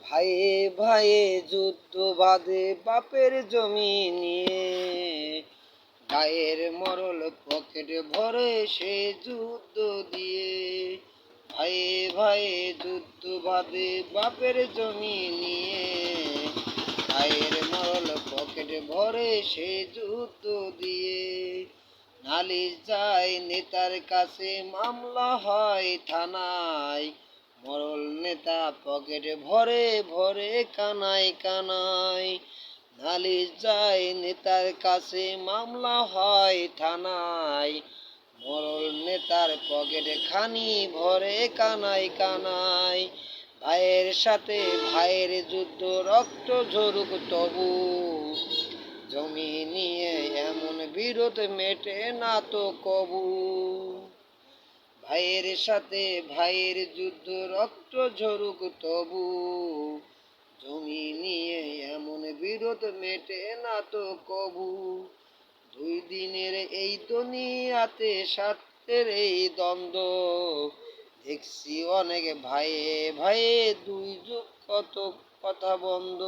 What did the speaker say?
ভাইয়ে ভাইয়ে যুদ্ধ বাঁধে বাপের জমি নিয়ে, গায়ের মরল পকেট ভরে সে যুদ্ধ দিয়ে। ভাইয়ে ভাইয়ে যুদ্ধ বাঁধে বাপের জমি নিয়ে, গায়ের মরল পকেট ভরে সে যুদ্ধ দিয়ে। নালিশ যায় নেতার কাছে, মামলা হয় থানায়, মরল নেতা পকেট ভরে ভরে কানায় কানায়। নালিশ যায় নেতার কাছে, মামলা হয় থানায়, মরল নেতার পকেট খানি ভরে কানায় কানায়। ভাইয়ের সাথে ভাইয়ের যুদ্ধ, রক্ত ঝরুক তবু, জমি নিয়ে এমন বিরোধ মেটে না তো কবু। ভাইয়ের সাথে ভাইয়ের যুদ্ধ, রক্ত ঝরুক তবু, জমি নিয়ে এমন বিরোধ মেটে না তো কবু। দুই দিনের এই দুনিয়াতে স্বার্থের এই দ্বন্দ্ব, দেখছি অনেক ভাইয়ে ভাইয়ে দুই যুগ কত কথা বন্ধ।